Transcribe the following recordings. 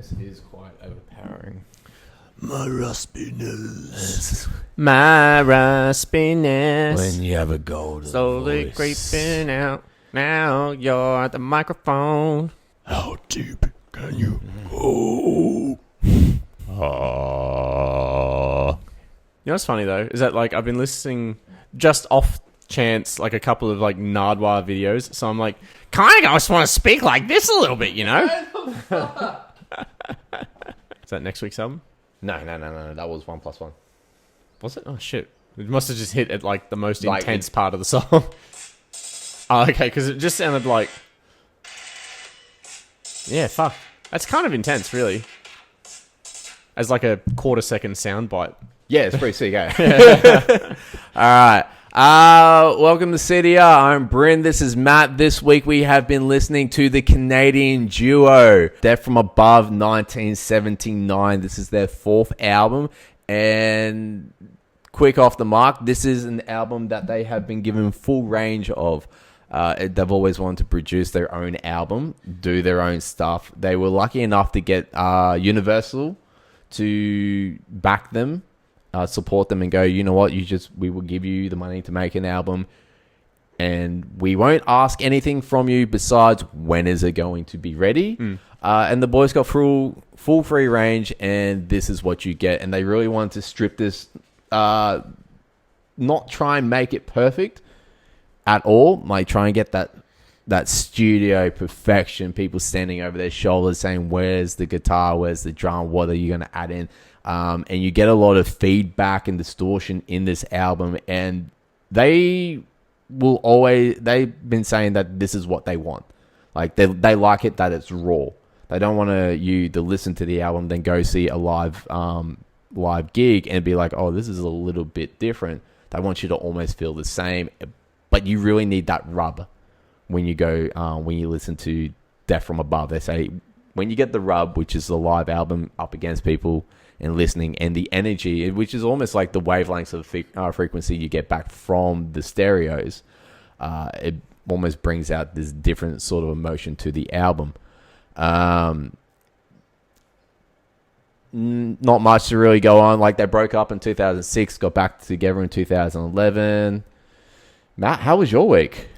raspiness is quite overpowering. My raspiness. My raspiness. When you have a golden slowly voice. creeping out. Now you're at the microphone. How deep can you go? You know what's funny though is that like I've been listening just off chance like a couple of like Nardwar videos, so I'm like kind of just want to speak like this a little bit, you know. Is that next week's album? No. That was 1+1. Was it? Oh shit! It must have just hit at like the most Like, intense part of the song. Oh, okay, because it just sounded like, yeah, fuck. That's kind of intense, really. As like a quarter-second soundbite. Yeah, it's pretty sick, eh? Alright. Welcome to CDR. I'm Bryn. This is Matt. This week we have been listening to the Canadian duo Death from Above 1979. This is their fourth album. And quick off the mark, this is an album that they have been given full range of. They've always wanted to produce their own album, do their own stuff. They were lucky enough to get Universal to back them, support them, and go, you know what, we will give you the money to make an album, and we won't ask anything from you besides when is it going to be ready. And the boys got full free range, and this is what you get. And they really wanted to strip this, not try and make it perfect at all, like try and get that studio perfection, people standing over their shoulders saying, where's the guitar, where's the drum, what are you going to add in? And you get a lot of feedback and distortion in this album, and they've been saying that this is what they want. Like they like it that it's raw. They don't want you to listen to the album then go see a live gig and be like, oh, this is a little bit different. They want you to almost feel the same, but you really need that rub when you go when you listen to Death from Above. They say when you get the rub, which is the live album up against people and listening, and the energy, which is almost like the wavelengths of frequency you get back from the stereos, it almost brings out this different sort of emotion to the album. Not much to really go on. Like, they broke up in 2006, got back together in 2011. Matt, how was your week?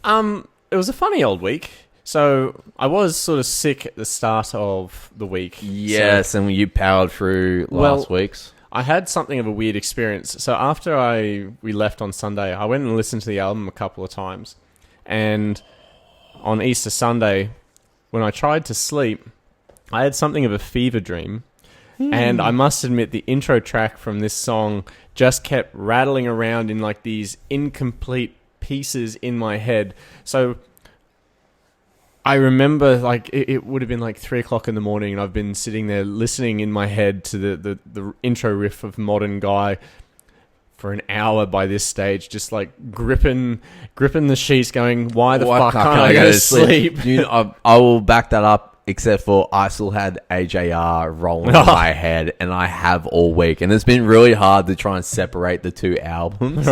It was a funny old week. So I was sort of sick at the start of the week. Yes, and you powered through last week's. I had something of a weird experience. So after we left on Sunday, I went and listened to the album a couple of times. And on Easter Sunday, when I tried to sleep, I had something of a fever dream. And I must admit, the intro track from this song just kept rattling around in like these incomplete pieces in my head. So I remember like it would have been like 3 o'clock in the morning, and I've been sitting there listening in my head to the intro riff of Modern Guy for an hour by this stage, just like gripping the sheets going, why the fuck can't I go to sleep? Dude, I will back that up. Except for I still had AJR rolling in my head, and I have all week. And it's been really hard to try and separate the two albums.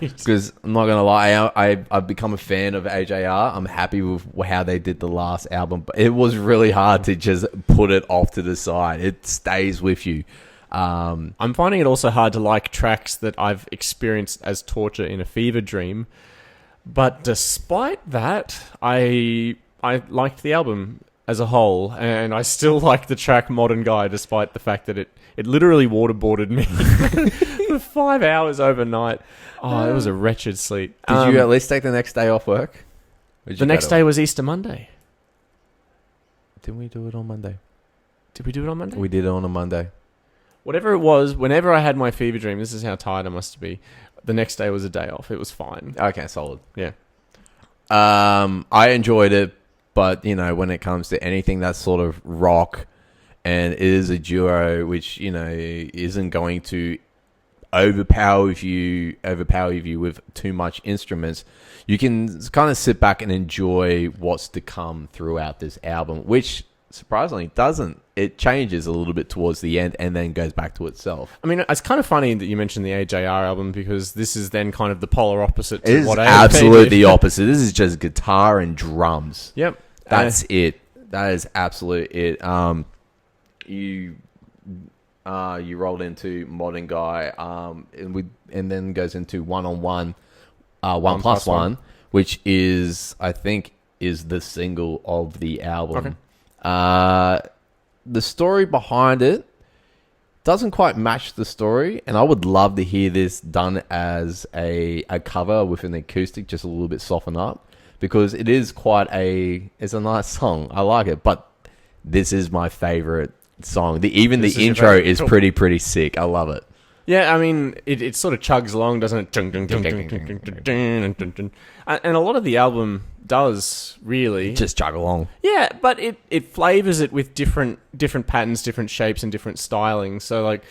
Because I'm not going to lie, I've become a fan of AJR. I'm happy with how they did the last album. But it was really hard to just put it off to the side. It stays with you. I'm finding it also hard to like tracks that I've experienced as torture in a fever dream. But despite that, I liked the album as a whole, and I still like the track Modern Guy, despite the fact that it literally waterboarded me for 5 hours overnight. Oh, it was a wretched sleep. Did you at least take the next day off work? The next day was Easter Monday. Didn't we do it on Monday? Did we do it on Monday? We did it on a Monday. Whatever it was, whenever I had my fever dream, this is how tired I must be, the next day was a day off. It was fine. Okay, solid. Yeah. I enjoyed it. But, you know, when it comes to anything that's sort of rock, and it is a duo which, you know, isn't going to overpower you with too much instruments, you can kind of sit back and enjoy what's to come throughout this album, which surprisingly doesn't. It changes a little bit towards the end and then goes back to itself. I mean, it's kind of funny that you mentioned the AJR album, because this is then kind of the polar opposite to what AJR absolutely the opposite. This is just guitar and drums. Yep. That's it. That is absolutely it. you rolled into Modern Guy, and then goes into One Plus One, which is, I think, is the single of the album. Okay. The story behind it doesn't quite match the story, and I would love to hear this done as a cover with an acoustic, just a little bit softened up, because it is it's a nice song. I like it, but this is my favorite song. The intro is pretty sick. I love it. Yeah, I mean, it sort of chugs along, doesn't it? And a lot of the album does really just chug along. Yeah, but it flavors it with different patterns, different shapes, and different stylings. So like,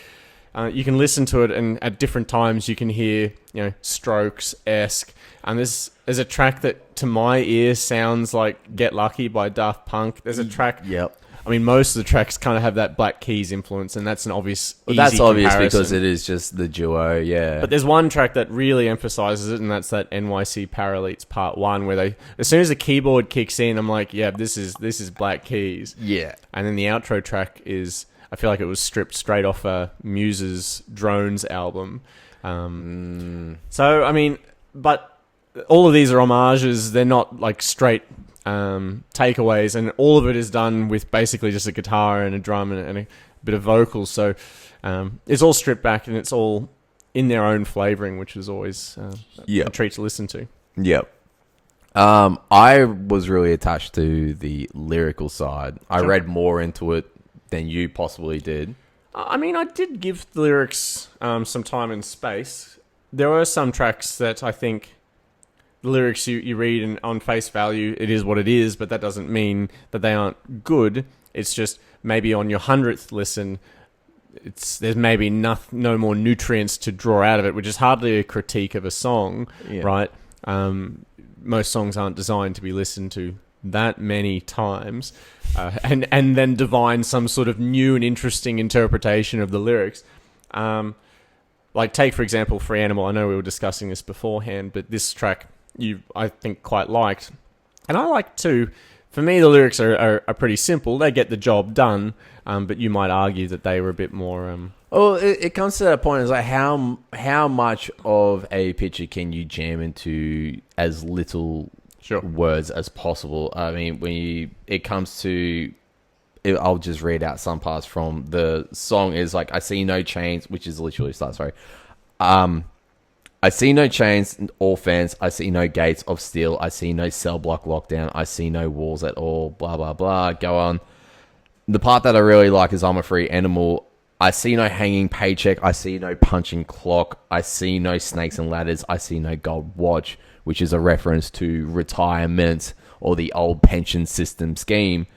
you can listen to it, and at different times you can hear, Strokes-esque. And there's a track that to my ear sounds like "Get Lucky" by Daft Punk. There's a track. Yep. I mean, most of the tracks kind of have that Black Keys influence, and that's an obvious. That's obvious comparison. because it is just the duo, yeah. But there's one track that really emphasizes it, and that's that NYC Paralettes Part 1, where as soon as the keyboard kicks in, I'm like, yeah, this is Black Keys. Yeah. And then the outro track is, I feel like it was stripped straight off Muse's Drones album. So, I mean, but all of these are homages. They're not like straight takeaways, and all of it is done with basically just a guitar and a drum and a bit of vocals. So it's all stripped back, and it's all in their own flavoring, which is always a treat to listen to. Yep. I was really attached to the lyrical side. I read more into it than you possibly did. I mean, I did give the lyrics some time and space. There were some tracks that I think the lyrics you read, and on face value, it is what it is, but that doesn't mean that they aren't good. It's just maybe on your 100th listen, there's maybe no more nutrients to draw out of it, which is hardly a critique of a song, right? Most songs aren't designed to be listened to that many times, and then divine some sort of new and interesting interpretation of the lyrics. Like, take, for example, Free Animal. I know we were discussing this beforehand, but this track I think quite liked, and I like too. For me, the lyrics are pretty simple. They get the job done, but you might argue that they were a bit more. Well, it comes to that point. It's like how much of a picture can you jam into as little words as possible? I mean, it comes to, I'll just read out some parts from the song. Is like, I see no chains, which is literally starts. Sorry. I see no chains or fence. I see no gates of steel. I see no cell block lockdown. I see no walls at all. Blah, blah, blah. Go on. The part that I really like is I'm a free animal. I see no hanging paycheck. I see no punching clock. I see no snakes and ladders. I see no gold watch, which is a reference to retirement or the old pension system scheme.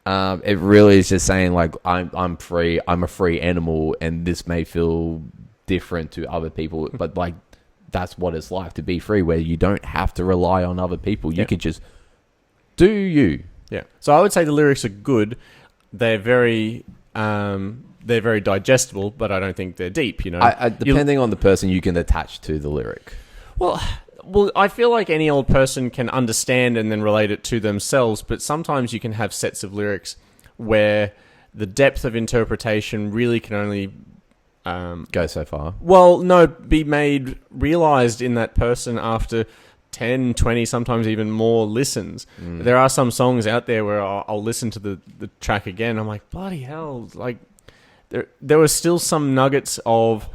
It really is just saying, like, I'm free. I'm a free animal, and this may feel different to other people, but like, that's what it's like to be free, where you don't have to rely on other people. You could just do you. Yeah. So I would say the lyrics are good. They're very digestible, but I don't think they're deep. Depending on the person, you can attach to the lyric. Well, I feel like any old person can understand and then relate it to themselves, but sometimes you can have sets of lyrics where the depth of interpretation really can only go so far. Well, no, be made realized in that person after 10, 20, sometimes even more listens. There are some songs out there where I'll listen to the track again. I'm like, bloody hell! Like, there was still some nuggets of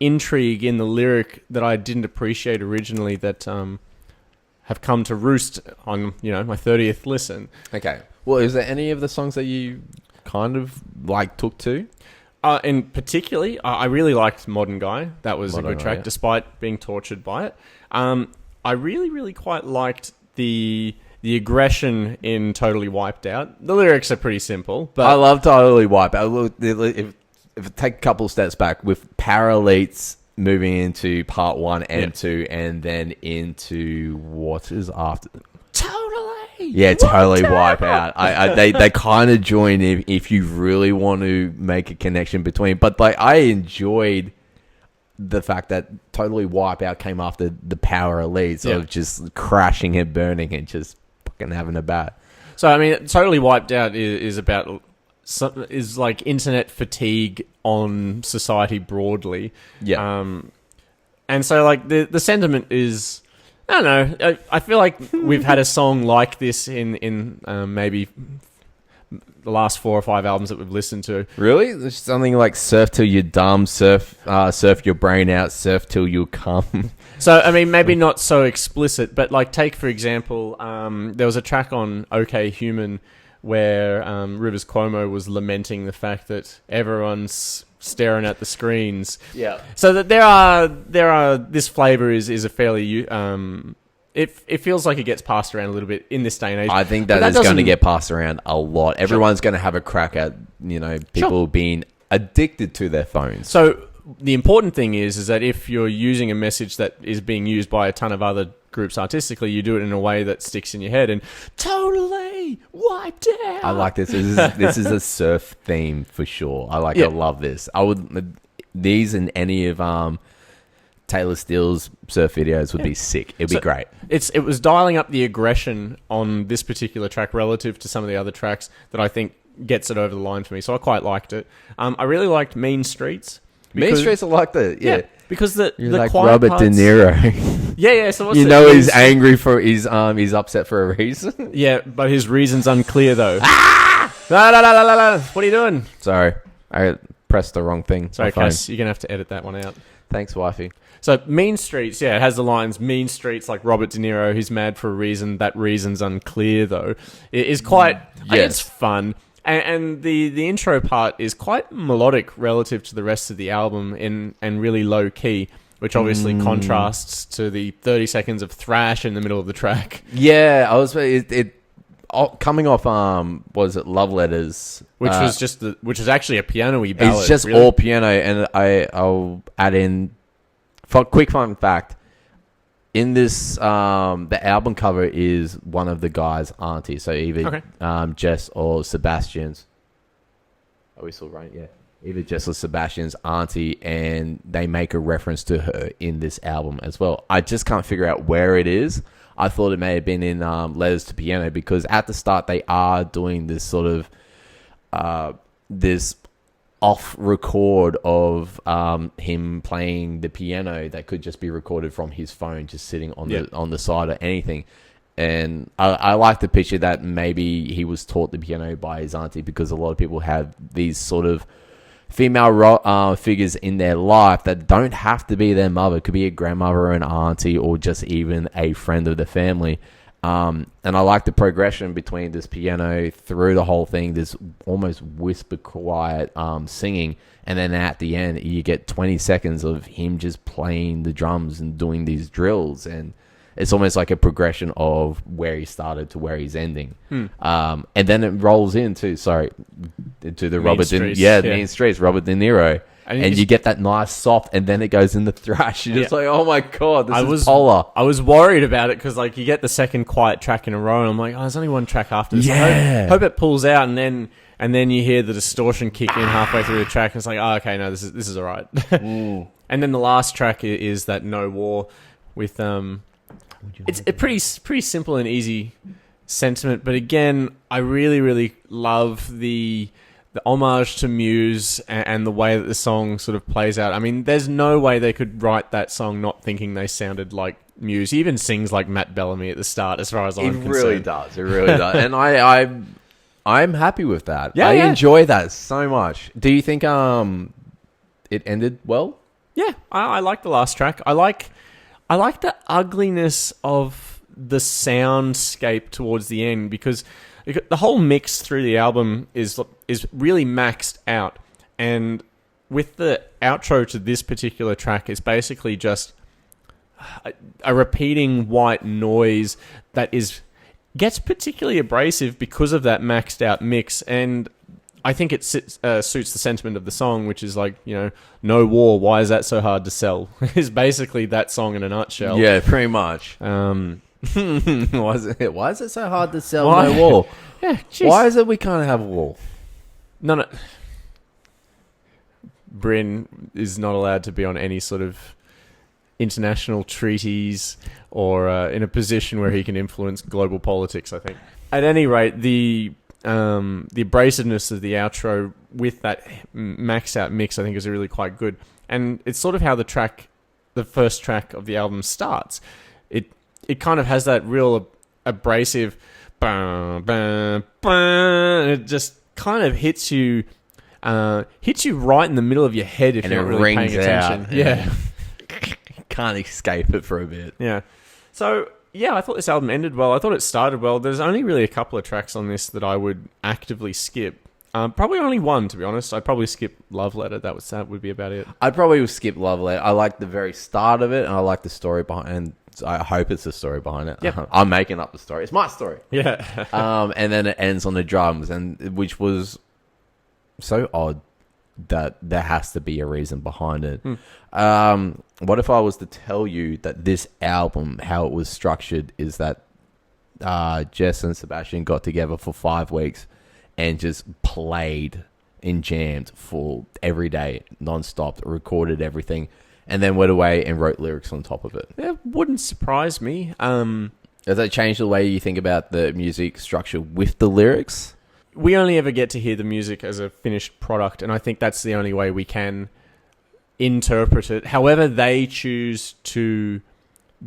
intrigue in the lyric that I didn't appreciate originally that have come to roost on my 30th listen. Okay. Well, is there any of the songs that you kind of like took to? And particularly, I really liked Modern Guy. That was a good track, despite being tortured by it. I really, really quite liked the aggression in Totally Wiped Out. The lyrics are pretty simple, but I love Totally Wiped Out. If I take a couple of steps back, with Paralettes moving into part 1 and 2, and then into what is after. Totally wipe out. They kind of join if you really want to make a connection between. But like, I enjoyed the fact that Totally Wipe Out came after the Power Elites of just crashing and burning and just fucking having a bat. So I mean, Totally Wiped Out is about is like internet fatigue on society broadly. Yeah. And so like the sentiment is, I don't know. I feel like we've had a song like this in maybe the last 4 or 5 albums that we've listened to. Really? There's something like surf till you're dumb, surf your brain out, surf till you come. So, I mean, maybe not so explicit, but like take, for example, there was a track on OK Human where Rivers Cuomo was lamenting the fact that everyone's staring at the screens. Yeah. So that there are this flavor is a fairly it feels like it gets passed around a little bit in this day and age. I think that is going to get passed around a lot. Everyone's going to have a crack at, people being addicted to their phones. So the important thing is that if you're using a message that is being used by a ton of other groups artistically, you do it in a way that sticks in your head and totally wiped out. I like this. This is a surf theme for sure. I love this. I would these and any of Taylor Steele's surf videos would be sick. It'd be great. It was dialing up the aggression on this particular track relative to some of the other tracks that I think gets it over the line for me. So I quite liked it. I really liked Mean Streets. Mean Streets, I liked it. Yeah. Because the like quiet Robert parts, De Niro. Yeah. So what's he's angry for he's upset for a reason. Yeah, but his reason's unclear though. La. What are you doing? Sorry, I pressed the wrong thing. Sorry, Cass, you're gonna have to edit that one out. Thanks, wifey. So Mean Streets, it has the lines Mean Streets, like Robert De Niro, he's mad for a reason, that reason's unclear though. It is quite, it's fun. And the intro part is quite melodic relative to the rest of the album and really low key, which obviously contrasts to the 30 seconds of thrash in the middle of the track. Yeah, I was coming off was it Love Letters, which was actually a piano-y ballad. It's just all piano, and I'll add in quick fun fact. In this, the album cover is one of the guys' aunties, so either Jess or Sebastian's. Are we still right? Yeah, either Jess or Sebastian's auntie, and they make a reference to her in this album as well. I just can't figure out where it is. I thought it may have been in Letters to Piano, because at the start they are doing this sort of this off record of him playing the piano that could just be recorded from his phone, just sitting on the side or anything. And I like the picture that maybe he was taught the piano by his auntie, because a lot of people have these sort of female figures in their life that don't have to be their mother. It could be a grandmother or an auntie or just even a friend of the family. And I like the progression between this piano through the whole thing, this almost whisper quiet singing, and then at the end you get 20 seconds of him just playing the drums and doing these drills, and it's almost like a progression of where he started to where he's ending. And then it rolls into the Mean Streets, Robert De Niro. And you get that nice soft, and then it goes in the thrash. You're just like, oh my god, this is polar. I was worried about it because like you get the second quiet track in a row, and I'm like, there's only one track after this. Yeah. I hope it pulls out, and then you hear the distortion kick in halfway through the track, and it's like, okay, no, this is all right. And then the last track is that No War with it's a pretty simple and easy sentiment, but again, I really really love the homage to Muse and the way that the song sort of plays out. I mean, there's no way they could write that song not thinking they sounded like Muse. He even sings like Matt Bellamy at the start, as far as I'm concerned. It really does. And I'm happy with that. I enjoy that so much. Do you think it ended well? Yeah, I like the last track. I like the ugliness of the soundscape towards the end, because the whole mix through the album is really maxed out, and with the outro to this particular track, it's basically just a repeating white noise that gets particularly abrasive because of that maxed out mix. And I think it suits the sentiment of the song, which is like, no war, why is that so hard to sell? Is basically that song in a nutshell. Yeah, pretty much. Why is it so hard to sell No War? Yeah, geez. Why is it we can't have a war? No. Bryn is not allowed to be on any sort of international treaties or in a position where he can influence global politics, I think. At any rate, the the abrasiveness of the outro with that maxed out mix, I think, is really quite good. And it's sort of how the first track of the album starts. It kind of has that real abrasive, and it just kind of hits you right in the middle of your head if And you're it not really paying rings out. attention. Yeah. Can't escape it for a bit. Yeah. So, yeah, I thought this album ended well. I thought it started well. There's only really a couple of tracks on this that I would actively skip. Probably only one, to be honest. I'd probably skip Love Letter. That would be about it. I'd probably skip Love Letter. I like the very start of it, and I like the story behind it. And I hope it's the story behind it. Yep. I'm making up the story. It's my story. Yeah. And then it ends on the drums, and which was so odd that there has to be a reason behind it. What if I was to tell you that this album, how it was structured, is that Jess and Sebastian got together for 5 weeks and just played and jammed for every day, non-stop, recorded everything, and then went away and wrote lyrics on top of it? It wouldn't surprise me. Does that change the way you think about the music structure with the lyrics? We only ever get to hear the music as a finished product, and I think that's the only way we can interpret it. However they choose to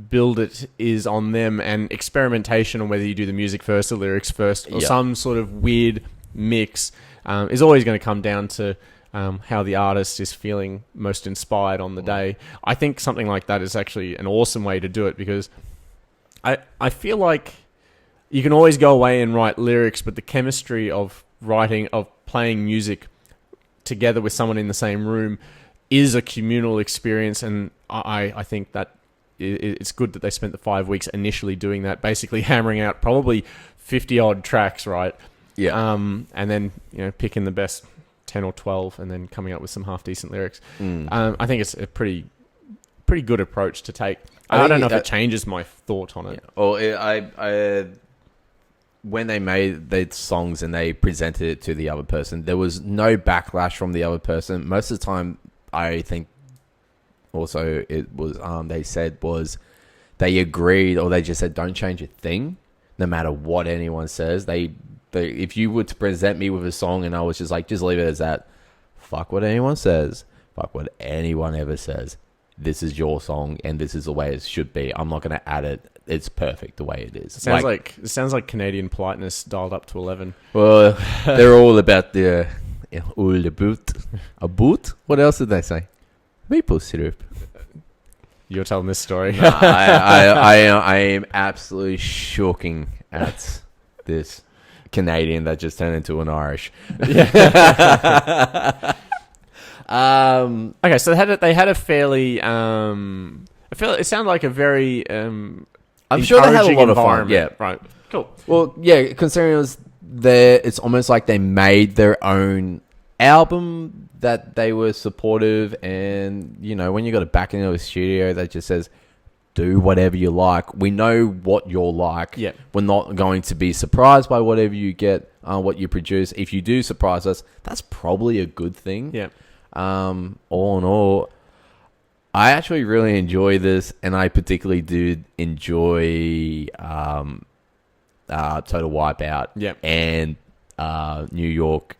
build it is on them, and experimentation on whether you do the music first, the lyrics first, or some sort of weird mix is always going to come down to how the artist is feeling most inspired on the day. I think something like that is actually an awesome way to do it, because I feel like you can always go away and write lyrics, but the chemistry of playing music together with someone in the same room is a communal experience, and I think that it's good that they spent the 5 weeks initially doing that, basically hammering out probably 50-odd tracks, right? Yeah. And then picking the best 10 or 12 and then coming up with some half-decent lyrics. I think it's a pretty good approach to take. I don't know if it changes my thought on it. Yeah. Well, when they made the songs and they presented it to the other person, there was no backlash from the other person. Most of the time, I think also it was they said was they agreed, or they just said don't change a thing, no matter what anyone says. They if you were to present me with a song and I was just like, just leave it as that, fuck what anyone says, fuck what anyone ever says. This is your song and this is the way it should be. I'm not going to add it. It's perfect the way it is. It sounds like Canadian politeness dialed up to 11. Well, they're all about the all the boot. A boot? What else did they say? Maple syrup. You're telling this story. No, I am absolutely shocking at this Canadian that just turned into an Irish. Okay, so they had a fairly it sounded like a very I'm sure they had a lot of fun. Yeah, right. Cool. Well, yeah, considering it was it's almost like they made their own album that they were supportive, and when you got a back into a studio that just says do whatever you like, we know what you're like. Yeah, we're not going to be surprised by whatever you get, what you produce. If you do surprise us, that's probably a good thing. Yeah. All in all, I actually really enjoy this, and I particularly do enjoy Total Wipeout. Yeah. And New York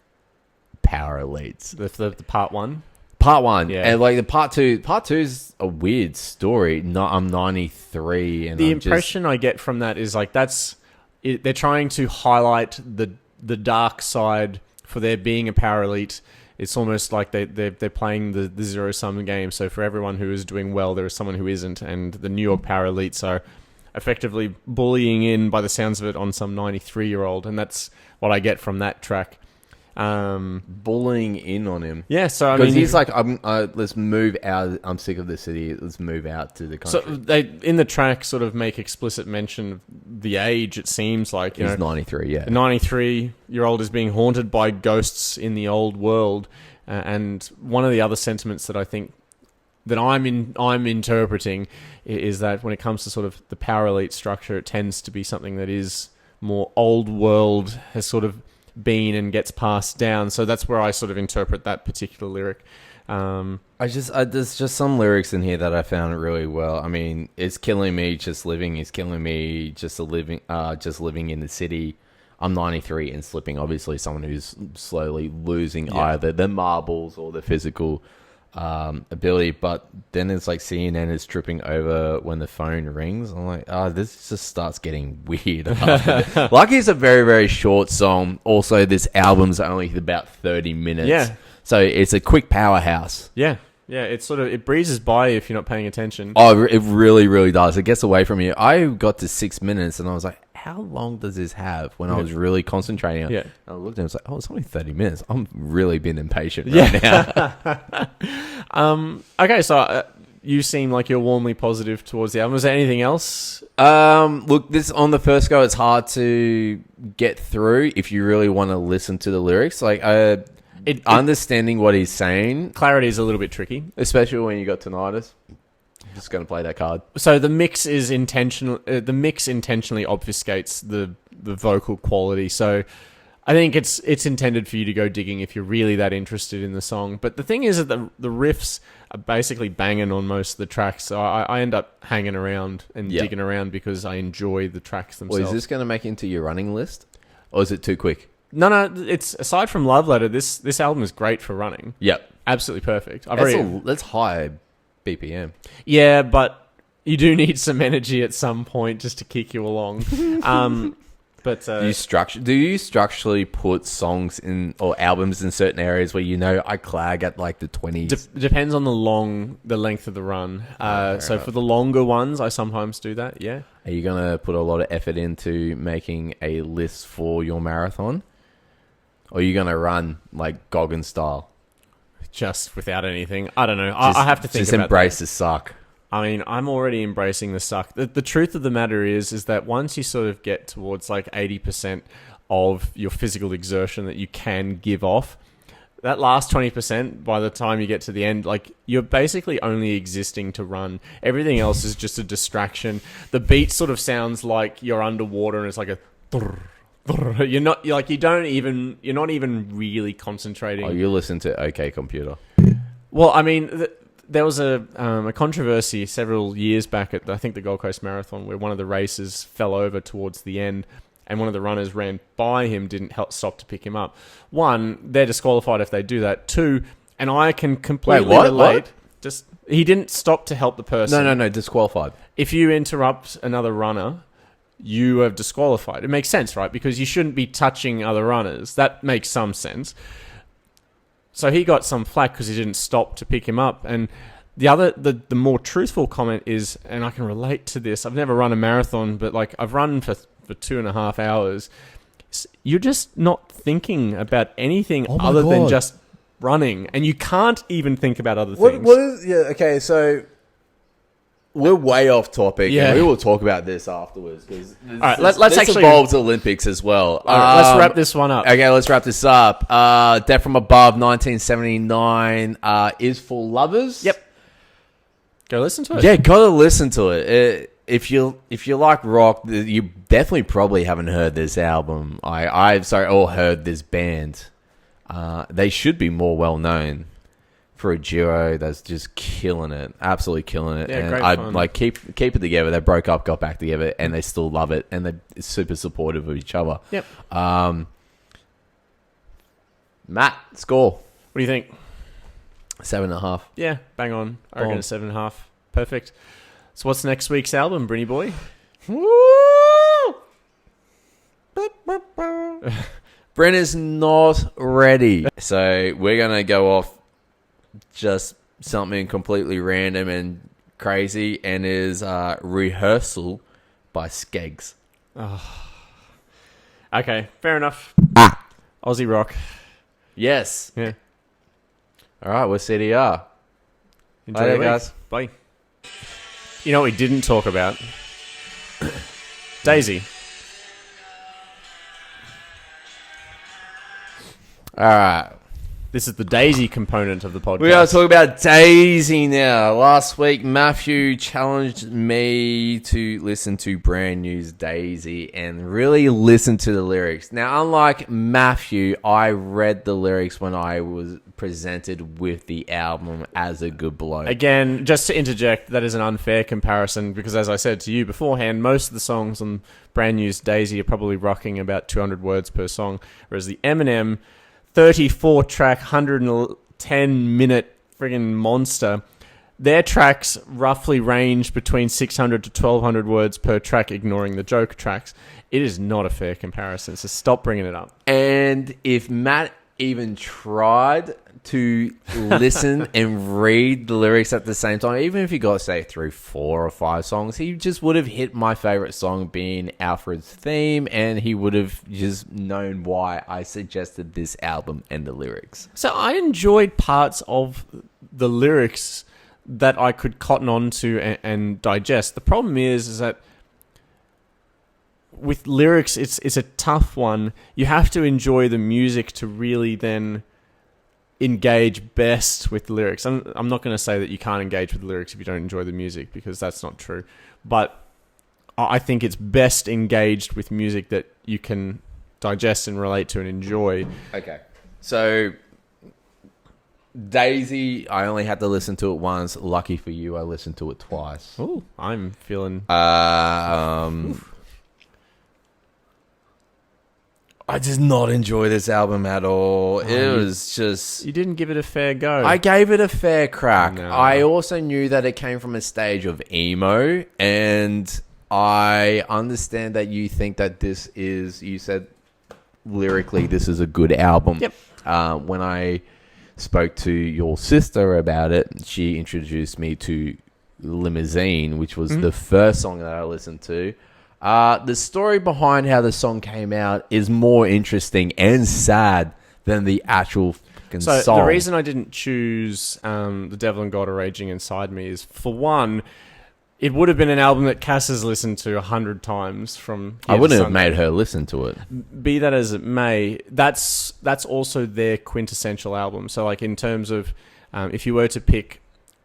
Power Elites. The part one. Part one, yeah, and like the part two. Part two is a weird story. I'm 93, and the impression I get from that is like they're trying to highlight the dark side for there being a power elite. It's almost like they're playing the zero sum game. So for everyone who is doing well, there is someone who isn't, and the New York power elites are effectively bullying in, by the sounds of it, on some 93-year-old, and that's what I get from that track. Bullying in on him. Yeah, so I mean, he's like, let's move out. I'm sick of the city. Let's move out to the country. So they in the track sort of make explicit mention of the age. It seems like he's 93. Yeah, the 93-year-old is being haunted by ghosts in the old world. And one of the other sentiments that I think that I'm interpreting is that when it comes to sort of the power elite structure, it tends to be something that is more old world, has sort of been and gets passed down. So that's where I sort of interpret that particular lyric. There's just some lyrics in here that I found really well. I mean, it's killing me just living. It's killing me just living in the city. I'm 93 and slipping. Obviously, someone who's slowly losing Yeah. either the marbles or the physical ability. But then it's like CNN is tripping over when the phone rings. I'm like, this just starts getting weird. Lucky's a very, very short song. Also, this album's only about 30 minutes. Yeah. So it's a quick powerhouse. Yeah. Yeah, it breezes by if you're not paying attention. Oh, it really, really does. It gets away from you. I got to 6 minutes and I was like, how long does this have? When I was really concentrating on it. Yeah. And I looked at it and was like, it's only 30 minutes. I'm really being impatient right now. Okay, so you seem like you're warmly positive towards the album. Is there anything else? Look, this on the first go, it's hard to get through if you really want to listen to the lyrics. Like, understanding what he's saying, Clarity is a little bit tricky. especially when you got tinnitus. I'm just going to play that card. So the mix is intentional. The mix intentionally obfuscates the vocal quality. So I think it's intended for you to go digging if you're really that interested in the song. But the thing is that the riffs are basically banging on most of the tracks. So I end up hanging around and digging around because I enjoy the tracks themselves. Well, is this going to make it into your running list? Or is it too quick? No. It's aside from Love Letter, this album is great for running. Yep. Absolutely perfect. That's high BPM. Yeah, but you do need some energy at some point just to kick you along. But Do you structurally put songs in or albums in certain areas where I clag at like the 20s? Depends on the length of the run. So for the longer ones, I sometimes do that. Yeah. Are you gonna put a lot of effort into making a list for your marathon, or are you gonna run like Goggins style? Just without anything. I don't know. I have to think just about embrace the suck. I mean, I'm already embracing the suck. The truth of the matter is that once you sort of get towards like 80% of your physical exertion that you can give off, that last 20%, by the time you get to the end, like you're basically only existing to run. Everything else is just a distraction. The beat sort of sounds like you're underwater and it's like a... You're not even really concentrating. Oh, you listen to OK Computer. Well, I mean, there was a controversy several years back at, I think, the Gold Coast Marathon where one of the racers fell over towards the end and one of the runners ran by him, didn't stop to pick him up. One, they're disqualified if they do that. Two, and I can completely relate. Just he didn't stop to help the person. No, disqualified. If you interrupt another runner, you are disqualified. It makes sense, right? Because you shouldn't be touching other runners. That makes some sense. So he got some flack because he didn't stop to pick him up. And the more truthful comment is, and I can relate to this, I've never run a marathon, but like I've run for 2.5 hours. You're just not thinking about anything other than just running. And you can't even think about other things. Okay, so we're way off topic. Yeah. And we will talk about this afterwards. All right, let's actually involves Olympics as well. All right, let's wrap this one up. Okay, let's wrap this up. Death from Above, 1979, is for lovers. Yep. Go listen to it. Yeah, gotta listen to it. If you like rock, you definitely probably haven't heard this album. I've heard this band. They should be more well known for a duo that's just killing it, absolutely killing it. Yeah, and great I'd fun. like keep it together. They broke up, got back together, and they still love it, and they're super supportive of each other. Yep. Matt, score What do you think? 7.5. Yeah, bang on. I reckon 7.5. Perfect. So what's next week's album, Brinny boy? Brent is not ready, so we're gonna go off just something completely random and crazy, and is Rehearsal by Skeggs. Okay, fair enough. Aussie rock. Yes. Yeah. All right, we're CDR. Enjoy Later, your week. guys. Bye. You know what we didn't talk about? Daisy. All right. This is the Daisy component of the podcast. We are talking about Daisy now. Last week, Matthew challenged me to listen to Brand New's Daisy and really listen to the lyrics. Now, unlike Matthew, I read the lyrics when I was presented with the album as a good bloke. Again, just to interject, that is an unfair comparison because, as I said to you beforehand, most of the songs on Brand New's Daisy are probably rocking about 200 words per song, whereas the Eminem 34-track, 110-minute friggin' monster, their tracks roughly range between 600 to 1,200 words per track, ignoring the joke tracks. It is not a fair comparison, so stop bringing it up. And if Matt even tried to listen and read the lyrics at the same time, even if he got, say, through 4 or 5 songs, he just would have hit my favorite song being Alfred's theme, and he would have just known why I suggested this album and the lyrics. So I enjoyed parts of the lyrics that I could cotton on to and digest. The problem is that with lyrics, it's a tough one. You have to enjoy the music to really then engage best with the lyrics. I'm not going to say that you can't engage with the lyrics if you don't enjoy the music, because that's not true. But I think it's best engaged with music that you can digest and relate to and enjoy. Okay. So Daisy, I only had to listen to it once. Lucky for you, I listened to it twice. Oh, I'm feeling... I did not enjoy this album at all. It was just... You didn't give it a fair go. I gave it a fair crack. No. I also knew that it came from a stage of emo, and I understand that you think that this is... You said lyrically this is a good album. Yep. When I spoke to your sister about it, she introduced me to Limousine, which was the first song that I listened to. The story behind how the song came out is more interesting and sad than the actual fucking song. So the reason I didn't choose The Devil and God Are Raging Inside Me is, for one, it would have been an album that Cass has listened to 100 times from... I wouldn't have made her listen to it. Be that as it may, that's also their quintessential album. So, like, in terms of if you were to pick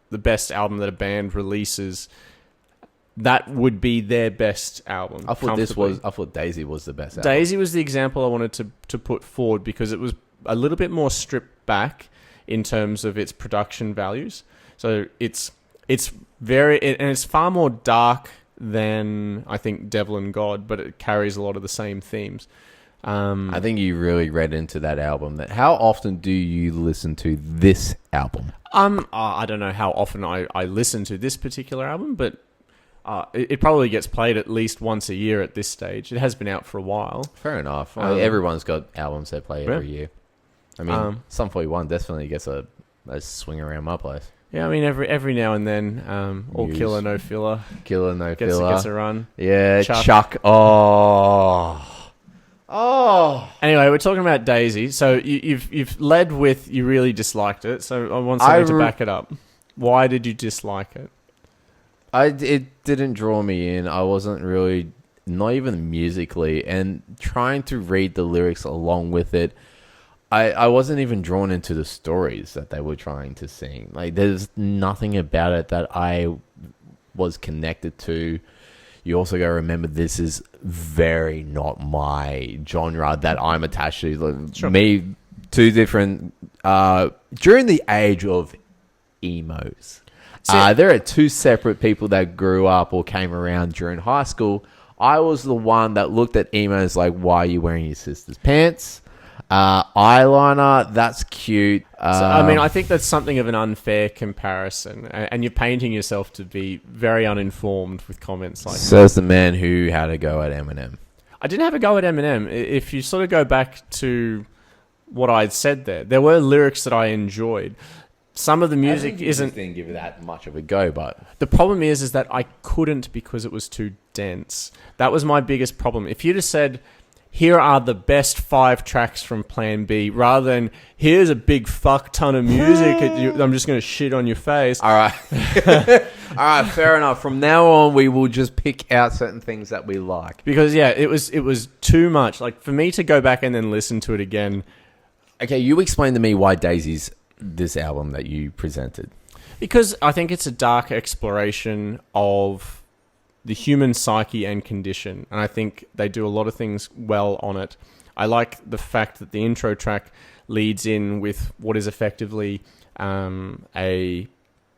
the best album that a band releases, that would be their best album. I thought Daisy was the best album. Daisy was the example I wanted to put forward because it was a little bit more stripped back in terms of its production values. So it's far more dark than, I think, Devil and God, but it carries a lot of the same themes. I think you really read into that album. How often do you listen to this album? I don't know how often I listen to this particular album, but it probably gets played at least once a year at this stage. It has been out for a while. Fair enough. Everyone's got albums they play every year. I mean, Sum 41 definitely gets a swing around my place. Yeah, I mean, every now and then, all killer, no filler. Killer, no filler. Gets a run. Yeah, Chuck. Oh. Anyway, we're talking about Daisy. So you've led with you really disliked it. So I want something to back it up. Why did you dislike it? It didn't draw me in. I wasn't really, not even musically, and trying to read the lyrics along with it, I wasn't even drawn into the stories that they were trying to sing. Like, there's nothing about it that I was connected to. You also got to remember, this is very not my genre that I'm attached to. Like, sure. Me, two different... during the age of emos... there are two separate people that grew up or came around during high school. I was the one that looked at emos like, why are you wearing your sister's pants? Eyeliner, that's cute. So, I mean, I think that's something of an unfair comparison, and you're painting yourself to be very uninformed with comments like that. Says the man who had a go at Eminem. I didn't have a go at Eminem. If you sort of go back to what I'd said there were lyrics that I enjoyed. Some of the music isn't... didn't give it that much of a go, but... The problem is that I couldn't because it was too dense. That was my biggest problem. If you'd have said, here are the best 5 tracks from Plan B, rather than, here's a big fuck ton of music, I'm just going to shit on your face. All right. All right, fair enough. From now on, we will just pick out certain things that we like. Because, yeah, it was too much. Like, for me to go back and then listen to it again... Okay, you explain to me why Daisy's this album that you presented. Because I think it's a dark exploration of the human psyche and condition, and I think they do a lot of things well on it. I like the fact that the intro track leads in with what is effectively a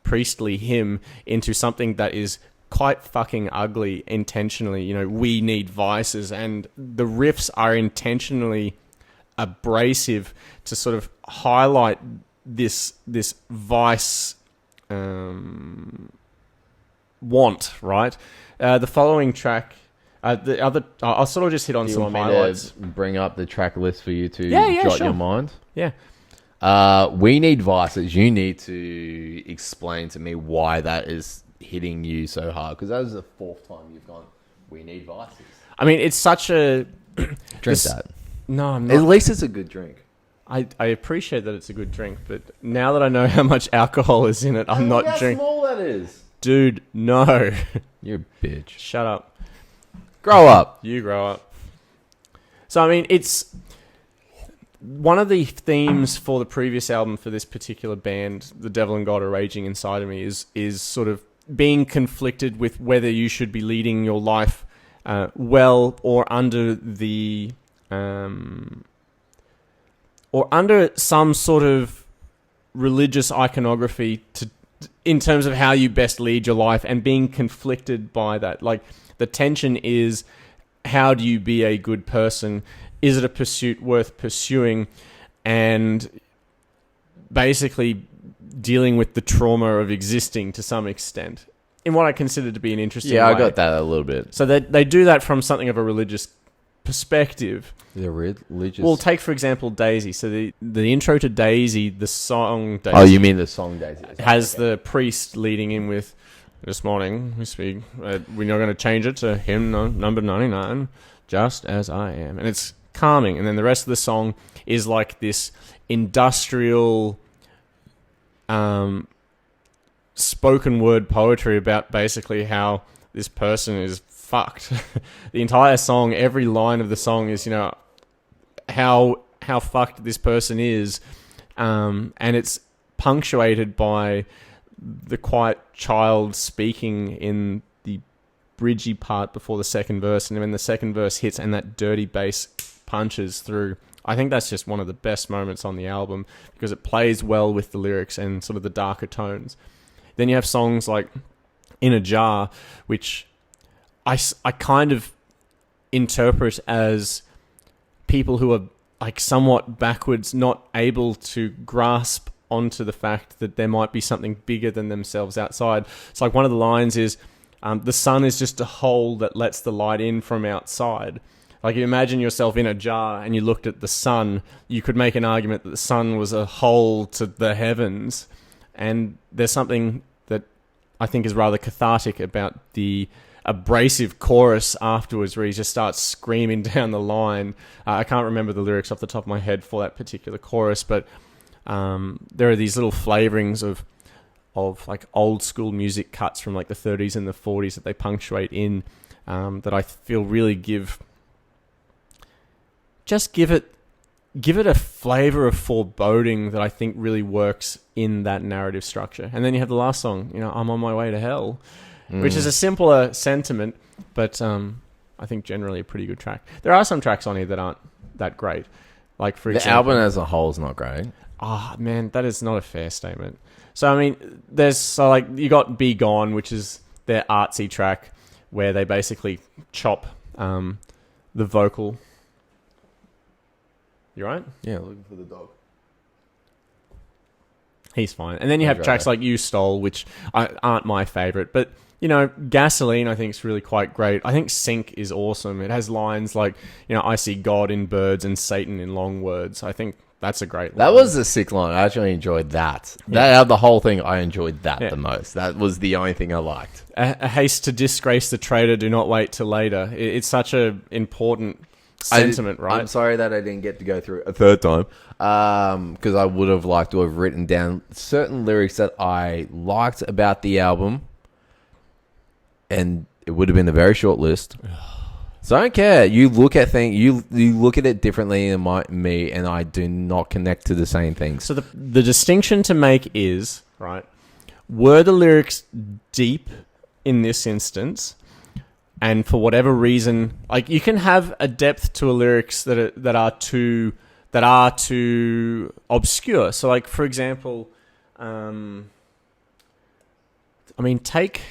priestly hymn into something that is quite fucking ugly intentionally. You know, we need vices, and the riffs are intentionally abrasive to sort of highlight this vice want, right? The following track, I'll sort of just hit on some highlights. Bring up the track list for you to Yeah, jot sure. your mind. Yeah. We Need Vices. You need to explain to me why that is hitting you so hard, because that is the fourth time you've gone, we need vices. I mean, it's such a... Drink that. No, I'm At not. least it's a good drink. I appreciate that it's a good drink, but now that I know how much alcohol is in it, I'm not how drinking. small that is. Dude, no. You're a bitch. Shut up. Grow up. You grow up. So, I mean, it's... One of the themes for the previous album for this particular band, The Devil and God Are Raging Inside of Me, is sort of being conflicted with whether you should be leading your life well or under the... or under some sort of religious iconography in terms of how you best lead your life, and being conflicted by that. Like, the tension is, how do you be a good person? Is it a pursuit worth pursuing? And basically dealing with the trauma of existing to some extent, in what I consider to be an interesting way. Yeah, I got that a little bit. So they do that from something of a religious perspective. The religious... Well, take, for example, Daisy. So the intro to Daisy, the song Daisy... Oh, you mean the song Daisy? has the priest leading in with, this morning we speak, we're not going to change it to hymn number 99, just as I am. And it's calming. And then the rest of the song is like this industrial spoken word poetry about basically how this person is fucked. The entire song, every line of the song is, you know, how fucked this person is, and it's punctuated by the quiet child speaking in the bridgy part before the second verse, and when the second verse hits and that dirty bass punches through, I think that's just one of the best moments on the album, because it plays well with the lyrics and sort of the darker tones. Then you have songs like In a Jar, which I kind of interpret as people who are like somewhat backwards, not able to grasp onto the fact that there might be something bigger than themselves outside. It's like one of the lines is, the sun is just a hole that lets the light in from outside. Like, you imagine yourself in a jar and you looked at the sun, you could make an argument that the sun was a hole to the heavens. And there's something that I think is rather cathartic about the abrasive chorus afterwards, where he just starts screaming down the line. I can't remember the lyrics off the top of my head for that particular chorus, but there are these little flavorings of like old school music cuts from like the 30s and the 40s that they punctuate in, that I feel really give it a flavor of foreboding that I think really works in that narrative structure. And then you have the last song, you know, I'm on my way to hell, which is a simpler sentiment, but I think generally a pretty good track. There are some tracks on here that aren't that great. Like, for example, album as a whole is not great. Ah, man, that is not a fair statement. So, I mean, you got Be Gone, which is their artsy track, where they basically chop the vocal. You right? Yeah, looking for the dog. He's fine. And then you have tracks like You Stole, which aren't my favorite. But, you know, Gasoline, I think, is really quite great. I think Sink is awesome. It has lines like, you know, I see God in birds and Satan in long words. I think that's a great line. That was a sick line. I actually enjoyed that. Yeah. That out of the whole thing, I enjoyed that Yeah. the most. That was the only thing I liked. A haste to disgrace the traitor, do not wait till later. It's such a important sentiment, right? I'm sorry that I didn't get to go through it a third time, because I would have liked to have written down certain lyrics that I liked about the album, and it would have been a very short list. So I don't care. You look at things, you look at it differently than me, and I do not connect to the same things. So the distinction to make is, right, were the lyrics deep in this instance? And for whatever reason, like, you can have a depth to a lyrics that that are too obscure. So, like, for example, take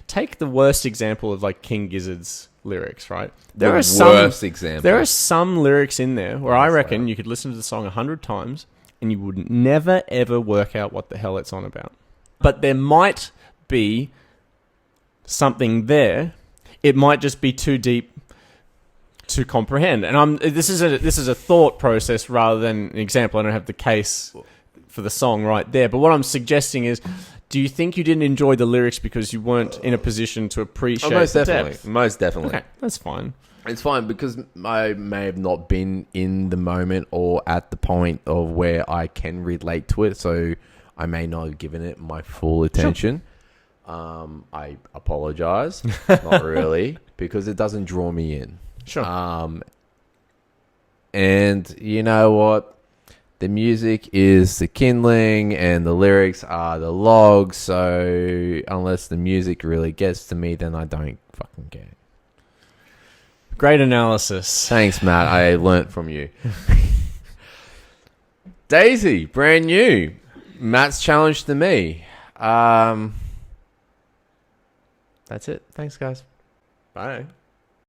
take the worst example of like King Gizzard's lyrics, right? There are some lyrics in there where I reckon you could listen to the song 100 times and you would never ever work out what the hell it's on about. But there might be something there. It might just be too deep to comprehend. And this is a thought process rather than an example. I don't have the case for the song right there. But what I'm suggesting is, do you think you didn't enjoy the lyrics because you weren't in a position to appreciate the depth? Most definitely. Okay, that's fine. It's fine because I may have not been in the moment or at the point of where I can relate to it, so I may not have given it my full attention. Sure. I apologize. Not really, because it doesn't draw me in. Sure. And you know what? The music is the kindling and the lyrics are the logs, so unless the music really gets to me, then I don't fucking care. Great analysis. Thanks, Matt. I learnt from you. Daisy, brand new. Matt's challenge to me. That's it. Thanks, guys. Bye.